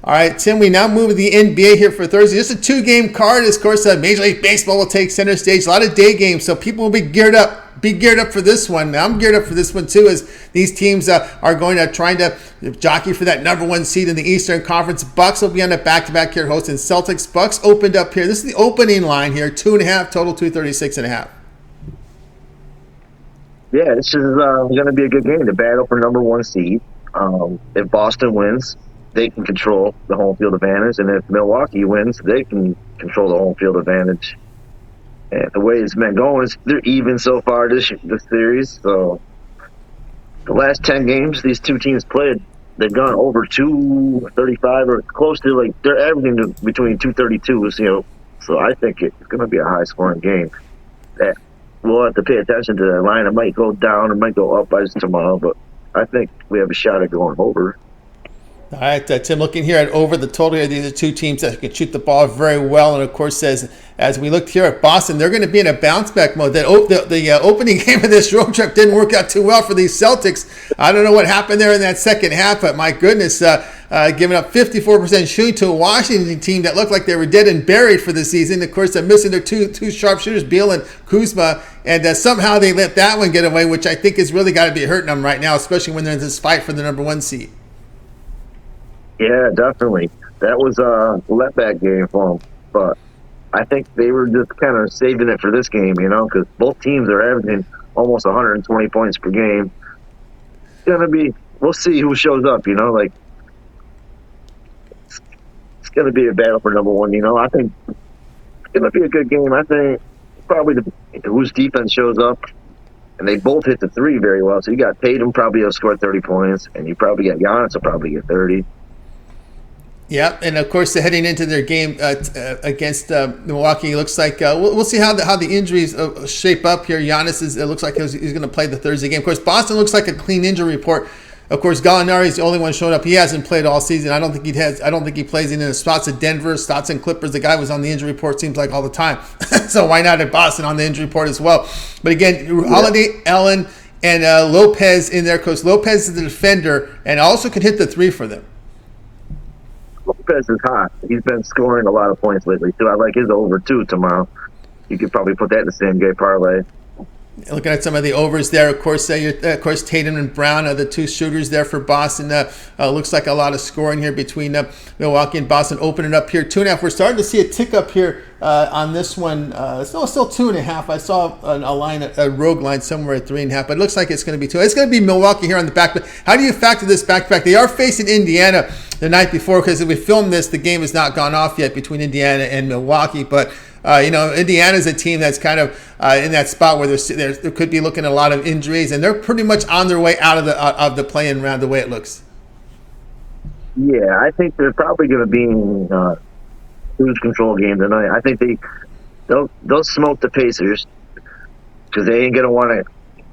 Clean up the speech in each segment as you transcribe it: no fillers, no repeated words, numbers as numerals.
All right, Tim, we now move to the NBA here for Thursday. Just a 2-game card. Of course, Major League Baseball will take center stage. A lot of day games, so people will be geared up. Be geared up for this one. I'm geared up for this one, too, as these teams are going to trying to jockey for that number 1 seed in the Eastern Conference. Bucks will be on the back-to-back here hosting Celtics. Bucks opened up here. This is the opening line here. 2.5, total 236.5. Yeah, this is going to be a good game. The battle for number 1 seed. If Boston wins, they can control the home field advantage, and if Milwaukee wins, they can control the home field advantage. And the way it's been going, they're even so far this series. So the last 10 games these two teams played, they've gone over 235 or close to, like, they're averaging between 232. So I think it's going to be a high-scoring game. We'll have to pay attention to that line. It might go down, it might go up by tomorrow, but I think we have a shot at going over. All right, Tim, looking here at over the total here, these are two teams that can shoot the ball very well. And, of course, as we looked here at Boston, they're going to be in a bounce-back mode. The opening game of this road trip didn't work out too well for these Celtics. I don't know what happened there in that second half, but my goodness, giving up 54% shooting to a Washington team that looked like they were dead and buried for the season. Of course, they're missing their two sharpshooters, Beal and Kuzma, and somehow they let that one get away, which I think has really got to be hurting them right now, especially when they're in this fight for the number 1 seed. Yeah, definitely. That was a letback game for them. But I think they were just kind of saving it for this game, because both teams are averaging almost 120 points per game. It's going to be, we'll see who shows up, it's going to be a battle for number 1, I think it's going to be a good game. I think probably whose defense shows up. And they both hit the 3 very well. So you got Tatum probably will score 30 points, and you probably got Giannis will probably get 30. Yeah, and of course, heading into their game against Milwaukee, it looks like we'll see how the injuries shape up here. Giannis it looks like he's going to play the Thursday game. Of course, Boston looks like a clean injury report. Of course, Gallinari is the only one showing up. He hasn't played all season. I don't think he plays in the spots of Denver, spots and Clippers. The guy was on the injury report seems like all the time. So why not at Boston on the injury report as well? But again, Holiday, Allen, and Lopez in there. Because Lopez is the defender and also can hit the 3 for them. Lopez is hot. He's been scoring a lot of points lately, too. I like his over, too, tomorrow. You could probably put that in the same game parlay. Looking at some of the overs there, of course, Tatum and Brown are the 2 shooters there for Boston. Looks like a lot of scoring here between Milwaukee and Boston. Opening up here, 2.5. We're starting to see a tick up here on this one. Still 2.5. I saw a rogue line somewhere at 3.5, but it looks like it's going to be 2. It's going to be Milwaukee here on the back. But how do you factor this back-to-back? They are facing Indiana the night before, because if we filmed this, the game has not gone off yet between Indiana and Milwaukee, but Indiana's a team that's kind of in that spot where there could be looking at a lot of injuries, and they're pretty much on their way out of the play-in round the way it looks. Yeah, I think they're probably going to be in cruise control game tonight. I think they'll smoke the Pacers because they ain't going to want to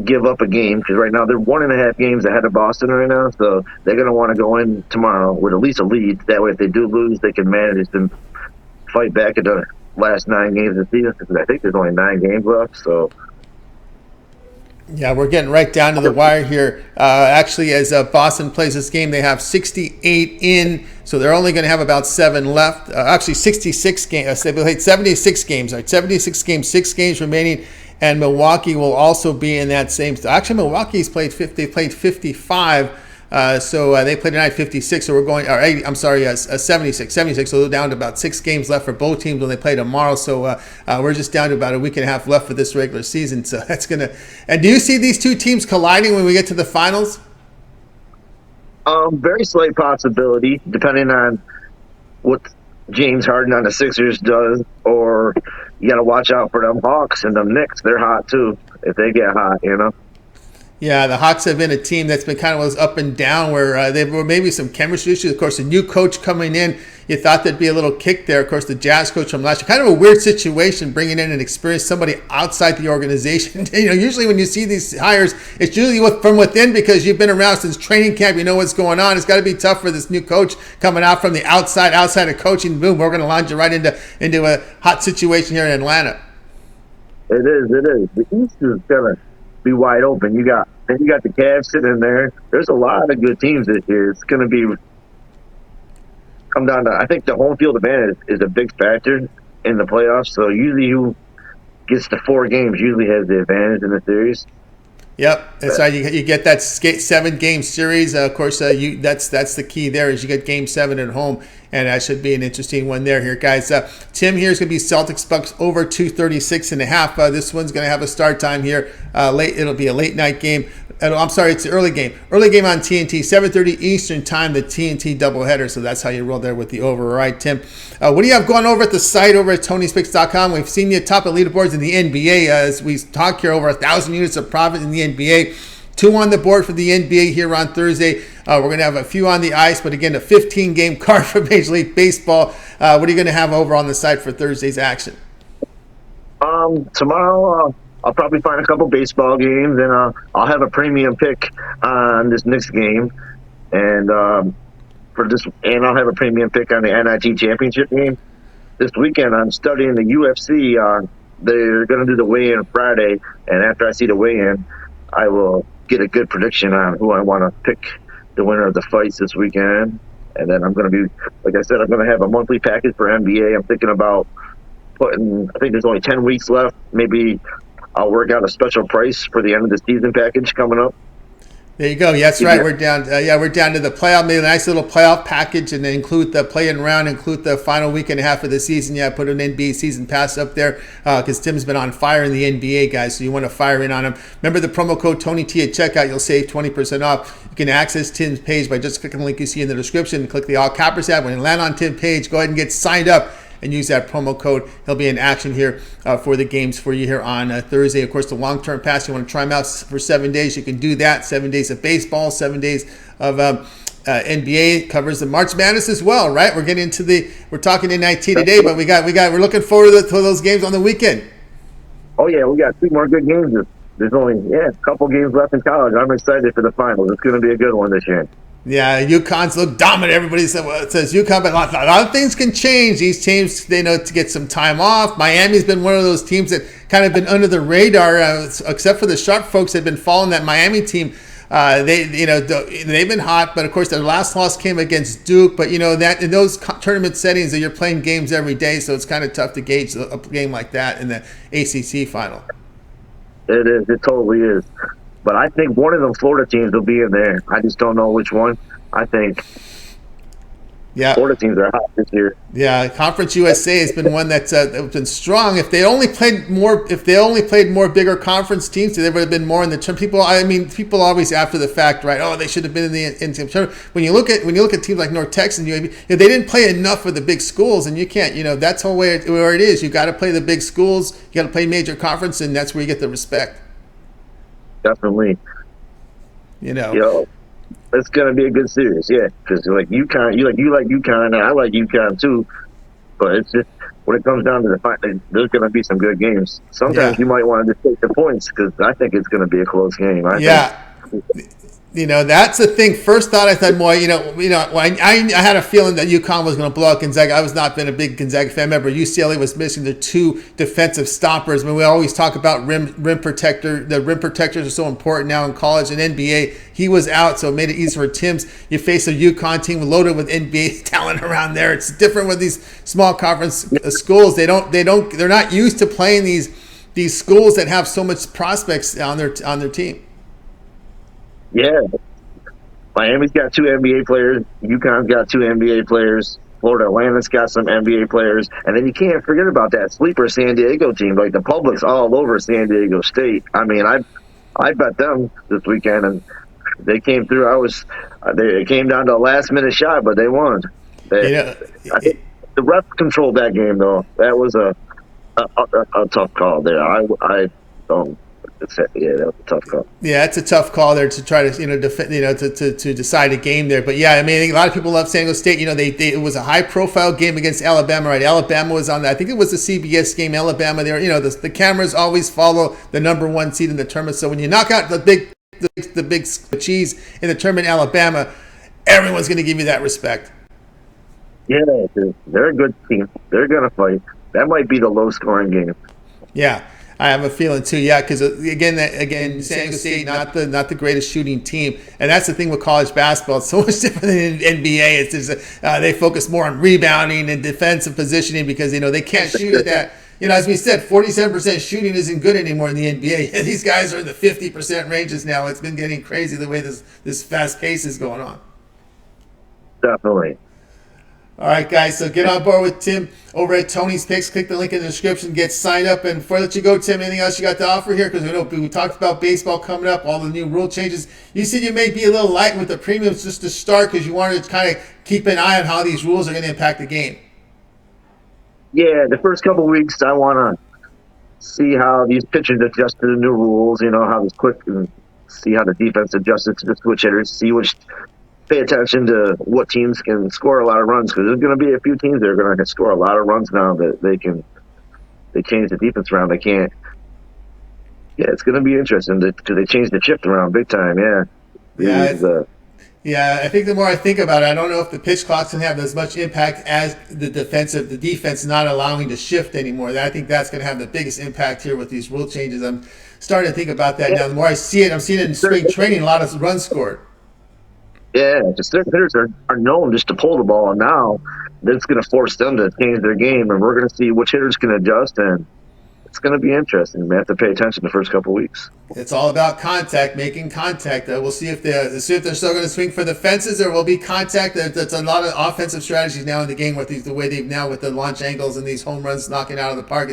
give up a game, because right now they're 1.5 games ahead of Boston right now, so they're going to want to go in tomorrow with at least a lead. That way, if they do lose, they can manage to fight back at the last 9 games of the season, because I think there's only 9 games left. So yeah, we're getting right down to the wire here. Actually, as Boston plays this game, they have 68 in, so they're only going to have about 7 left. Actually, 66 games. They played 76 games. Right, 76 games, 6 games remaining, and Milwaukee will also be in that same. Actually, Milwaukee's played 50. They played 55. So they played tonight 56, so we're going, or 80, I'm sorry, 76, so they're down to about 6 games left for both teams when they play tomorrow, so we're just down to about a week and a half left for this regular season, so that's going to, and do you see these two teams colliding when we get to the finals? Very slight possibility, depending on what James Harden on the Sixers does, or you got to watch out for them Hawks and them Knicks. They're hot too, if they get hot, Yeah, the Hawks have been a team that's been kind of up and down, where there were maybe some chemistry issues. Of course, a new coach coming in, you thought there'd be a little kick there. Of course, the Jazz coach from last year, kind of a weird situation, bringing in an experienced somebody outside the organization. Usually when you see these hires, it's usually from within, because you've been around since training camp. You know what's going on. It's got to be tough for this new coach coming out from the outside of coaching. Boom, we're going to launch you right into a hot situation here in Atlanta. It is. The East is going to be wide open. You got the Cavs sitting in there. There's a lot of good teams this year. It's going to be come down to, I think the home field advantage is a big factor in the playoffs. So usually who gets to 4 games usually has the advantage in the series. Yep, that's But right. You get that 7-game series. Of course, that's the key there is you get Game 7 at home, and that should be an interesting one there. Here, guys. Tim here is going to be Celtics Bucks over 236.5. This one's going to have a start time here late. It'll be a late night game. I'm sorry, it's the early game. Early game on TNT, 7:30 Eastern time, the TNT doubleheader. So that's how you roll there with the over. All right, Tim. What do you have going over at the site over at TonySpicks.com? We've seen you top of leaderboards in the NBA as we talk here, over 1,000 units of profit in the NBA. 2 on the board for the NBA here on Thursday. We're going to have a few on the ice, but again, a 15-game card for Major League Baseball. What are you going to have over on the site for Thursday's action? Tomorrow I'll probably find a couple baseball games, and I'll have a premium pick on this next game, and I'll have a premium pick on the NIT championship game. This weekend I'm studying the UFC. They're going to do the weigh-in Friday, and after I see the weigh-in, I will get a good prediction on who I want to pick the winner of the fights this weekend. And then I'm going to be, like I said, I'm going to have a monthly package for NBA. I'm thinking about I think there's only 10 weeks left. Maybe I'll work out a special price for the end of the season package coming up. There you go. Yeah, that's right. We're down. We're down to the playoff. Made a nice little playoff package, and then include the play-in round, include the final week and a half of the season. Yeah, put an NBA season pass up there because Tim's been on fire in the NBA, guys. So you want to fire in on him. Remember the promo code TonyT at checkout. You'll save 20% off. You can access Tim's page by just clicking the link you see in the description. Click the all cappers tab. When you land on Tim's page, go ahead and get signed up and use that promo code. He'll be in action here for the games for you here on Thursday. Of course, the long-term pass, you want to try them out for 7 days, you can do that. 7 days of baseball, 7 days of NBA, covers the March Madness as well, right? We're talking NIT today, but we're looking forward to those games on the weekend. Oh yeah, we got 2 more good games. There's only a couple games left in college. I'm excited for the finals. It's going to be a good one this year. Yeah, UConn's look dominant. Everybody says UConn, but a lot of things can change. These teams, they know to get some time off. Miami's been one of those teams that kind of been under the radar, except for the sharp folks that have been following that Miami team. They've been hot, but of course their last loss came against Duke. But that in those tournament settings, that you're playing games every day, so it's kind of tough to gauge a game like that in the ACC final. It is. It totally is. But I think one of them Florida teams will be in there. I just don't know which one. I think Florida teams are hot this year. Yeah, Conference USA has been one that's been strong. If they only played more bigger conference teams, they would have been more in the tournament. People always after the fact, right? Oh, they should have been in the tournament. When you look at teams like North Texas, they didn't play enough with the big schools, and you can't. That's the way where it is. You got to play the big schools. You got to play major conference, and that's where you get the respect. Definitely. It's gonna be a good series, yeah. Because like UConn, you like UConn, and I like UConn too. But it's just when it comes down to the fight, there's gonna be some good games. Sometimes you might want to just take the points because I think it's gonna be a close game. I think. That's the thing. First thought, I thought, boy, I had a feeling that UConn was going to blow out Gonzaga. I was not been a big Gonzaga fan. Remember, UCLA was missing their 2 defensive stoppers. I mean, we always talk about rim protector. The rim protectors are so important now in college and NBA. He was out, so it made it easy for Tim's. You face a UConn team loaded with NBA talent around there. It's different with these small conference schools. They're not used to playing these schools that have so much prospects on their team. Yeah. Miami's got 2 NBA players. UConn's got 2 NBA players. Florida Atlantic's got some NBA players. And then you can't forget about that sleeper San Diego team. Like the public's all over San Diego State. I mean, I bet them this weekend, and they came through. It came down to a last-minute shot, but they won. I think the refs controlled that game, though. That was a tough call there. I don't. Yeah, that was a tough call. Yeah, it's a tough call there to try to to decide a game there. But yeah, I mean, I think a lot of people love San Diego State. It was a high profile game against Alabama, right? Alabama was on that. I think it was the CBS game. Alabama, there. The cameras always follow the number 1 seed in the tournament. So when you knock out the big cheese in the tournament, Alabama, everyone's going to give you that respect. Yeah, they're a good team. They're going to fight. That might be the low scoring game. Yeah. I have a feeling too. Yeah, because again, San Diego State not the greatest shooting team, and that's the thing with college basketball. It's so much different than NBA. It's just, they focus more on rebounding and defensive positioning because they can't shoot at that. As we said, 47% shooting isn't good anymore in the NBA. These guys are in the 50% ranges now. It's been getting crazy the way this fast pace is going on. Definitely. All right, guys, so get on board with Tim over at Tony's Picks. Click the link in the description, get signed up. And before I let you go, Tim, anything else you got to offer here? Because we talked about baseball coming up, all the new rule changes. You said you may be a little light with the premiums just to start because you wanted to kind of keep an eye on how these rules are going to impact the game. Yeah, the first couple of weeks, I want to see how these pitchers adjust to the new rules, how this quick, and see how the defense adjusted to the switch hitters, pay attention to what teams can score a lot of runs, because there's going to be a few teams that are going to score a lot of runs now that they change the defense around. They can't. Yeah, it's going to be interesting because they changed the shift around big time. Yeah. Yeah, I think the more I think about it, I don't know if the pitch clock's going to have as much impact as the defense not allowing to shift anymore. I think that's going to have the biggest impact here with these rule changes. I'm starting to think about that now. The more I see it, I'm seeing it in spring training, a lot of runs scored. Yeah, just their hitters are known just to pull the ball, and now that's going to force them to change their game, and we're going to see which hitters can adjust, and it's going to be interesting. We have to pay attention the first couple of weeks. It's all about contact, making contact. We'll see if they're still going to swing for the fences, or will be contact. That's a lot of offensive strategies now in the game with the way they've now with the launch angles and these home runs knocking out of the park.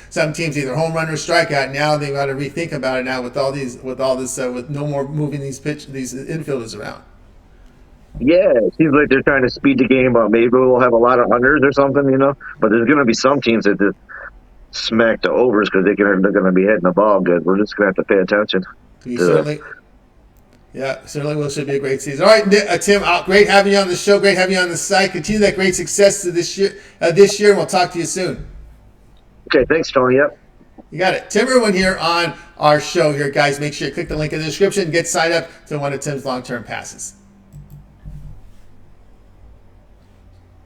Some teams either home run or strikeout. Now they've got to rethink about it now with no more moving these infielders around. Yeah, it seems like they're trying to speed the game up. Maybe we'll have a lot of unders or something, But there's going to be some teams that just smack the overs because they're going to be hitting the ball good. We're just going to have to pay attention. Certainly will. Should be a great season. All right, Tim, great having you on the show. Great having you on the site. Continue that great success this year, and we'll talk to you soon. Okay, thanks, Tony. Yep. You got it. Tim Irwin here on our show here, guys. Make sure you click the link in the description and get signed up to one of Tim's long-term passes.